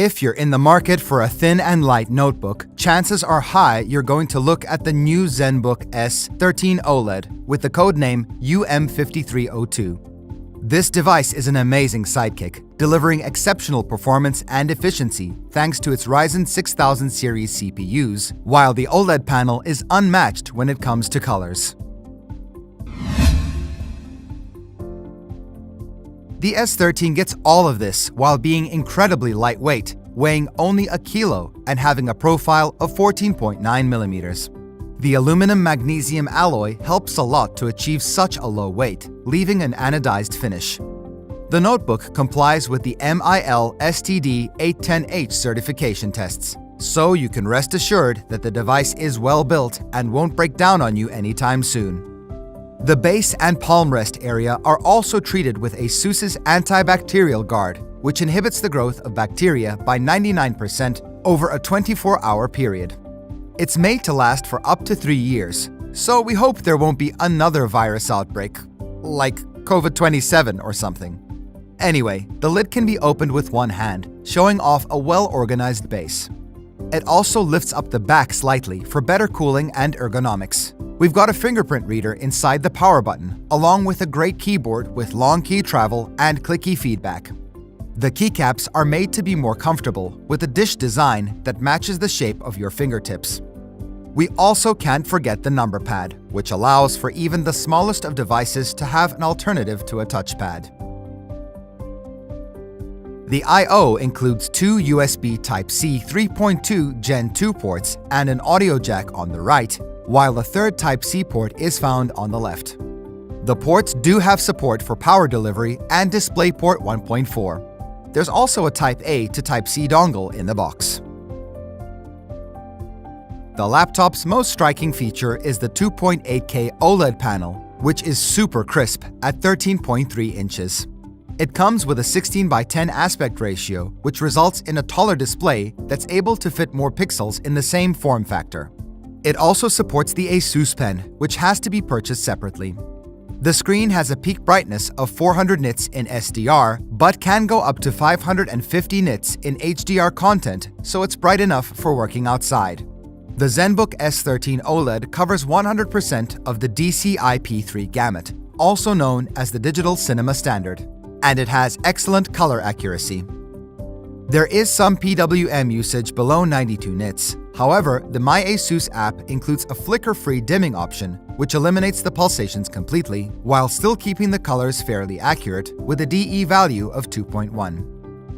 If you're in the market for a thin and light notebook, chances are high you're going to look at the new Zenbook S13 OLED with the codename UM5302. This device is an amazing sidekick, delivering exceptional performance and efficiency thanks to its Ryzen 6000 series CPUs, while the OLED panel is unmatched when it comes to colors. The S13 gets all of this while being incredibly lightweight, weighing only a kilo and having a profile of 14.9 millimeters. The aluminum-magnesium alloy helps a lot to achieve such a low weight, leaving an anodized finish. The notebook complies with the MIL STD 810H certification tests, so you can rest assured that the device is well built and won't break down on you anytime soon. The base and palm rest area are also treated with ASUS's antibacterial guard, which inhibits the growth of bacteria by 99% over a 24-hour period. It's made to last for up to 3 years, so we hope there won't be another virus outbreak, like COVID-27 or something. Anyway, the lid can be opened with one hand, showing off a well-organized base. It also lifts up the back slightly for better cooling and ergonomics. We've got a fingerprint reader inside the power button, along with a great keyboard with long key travel and clicky feedback. The keycaps are made to be more comfortable with a dish design that matches the shape of your fingertips. We also can't forget the number pad, which allows for even the smallest of devices to have an alternative to a touchpad. The I/O includes 2 USB Type-C 3.2 Gen 2 ports and an audio jack on the right, while a third Type-C port is found on the left. The ports do have support for power delivery and DisplayPort 1.4. There's also a Type-A to Type-C dongle in the box. The laptop's most striking feature is the 2.8K OLED panel, which is super crisp at 13.3 inches. It comes with a 16:10 aspect ratio, which results in a taller display that's able to fit more pixels in the same form factor. It also supports the ASUS Pen, which has to be purchased separately. The screen has a peak brightness of 400 nits in SDR, but can go up to 550 nits in HDR content, so it's bright enough for working outside. The Zenbook S13 OLED covers 100% of the DCI-P3 gamut, also known as the Digital Cinema Standard, and it has excellent color accuracy. There is some PWM usage below 92 nits. However, the My ASUS app includes a flicker-free dimming option, which eliminates the pulsations completely, while still keeping the colors fairly accurate with a DE value of 2.1.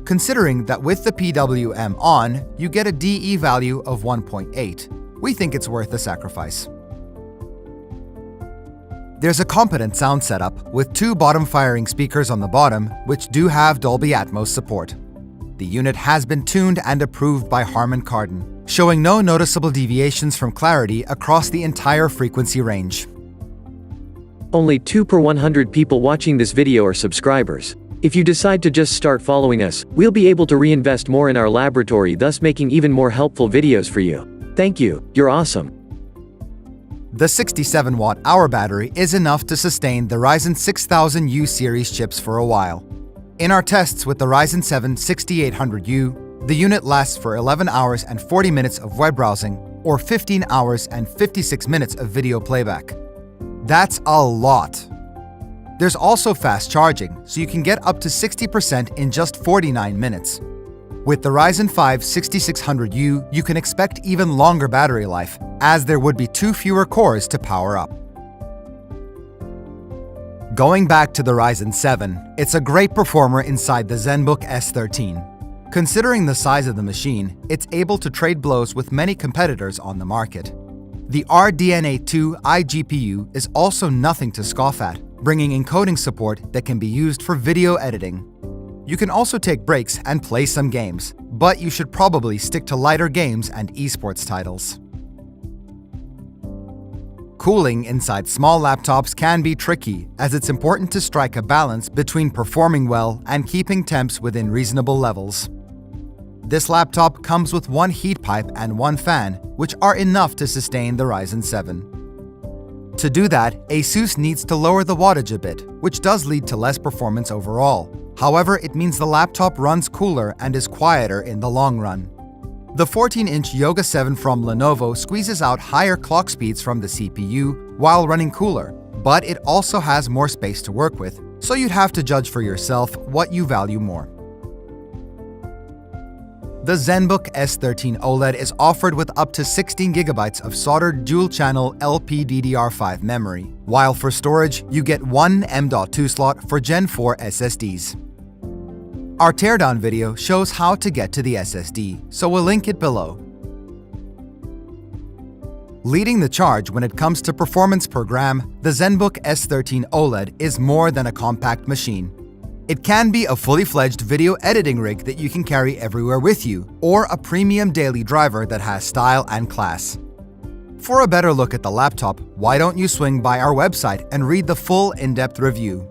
Considering that with the PWM on, you get a DE value of 1.8, we think it's worth the sacrifice. There's a competent sound setup with 2 bottom-firing speakers on the bottom, which do have Dolby Atmos support. The unit has been tuned and approved by Harman Kardon, showing no noticeable deviations from clarity across the entire frequency range. Only 2 per 100 people watching this video are subscribers. If you decide to just start following us, we'll be able to reinvest more in our laboratory, thus making even more helpful videos for you. Thank you, you're awesome. The 67 watt-hour battery is enough to sustain the Ryzen 6000U series chips for a while. In our tests with the Ryzen 7 6800U, the unit lasts for 11 hours and 40 minutes of web browsing, or 15 hours and 56 minutes of video playback. That's a lot. There's also fast charging, so you can get up to 60% in just 49 minutes. With the Ryzen 5 6600U, you can expect even longer battery life, as there would be 2 fewer cores to power up. Going back to the Ryzen 7, it's a great performer inside the Zenbook S13. Considering the size of the machine, it's able to trade blows with many competitors on the market. The RDNA2 iGPU is also nothing to scoff at, bringing encoding support that can be used for video editing. You can also take breaks and play some games, but you should probably stick to lighter games and esports titles. Cooling inside small laptops can be tricky, as it's important to strike a balance between performing well and keeping temps within reasonable levels. This laptop comes with 1 heat pipe and 1 fan, which are enough to sustain the Ryzen 7. To do that, ASUS needs to lower the wattage a bit, which does lead to less performance overall. However, it means the laptop runs cooler and is quieter in the long run. The 14-inch Yoga 7 from Lenovo squeezes out higher clock speeds from the CPU while running cooler, but it also has more space to work with, so you'd have to judge for yourself what you value more. The Zenbook S13 OLED is offered with up to 16 GB of soldered dual-channel LPDDR5 memory, while for storage, you get one M.2 slot for Gen 4 SSDs. Our teardown video shows how to get to the SSD, so we'll link it below. Leading the charge when it comes to performance per gram, the Zenbook S13 OLED is more than a compact machine. It can be a fully-fledged video editing rig that you can carry everywhere with you, or a premium daily driver that has style and class. For a better look at the laptop, why don't you swing by our website and read the full in-depth review?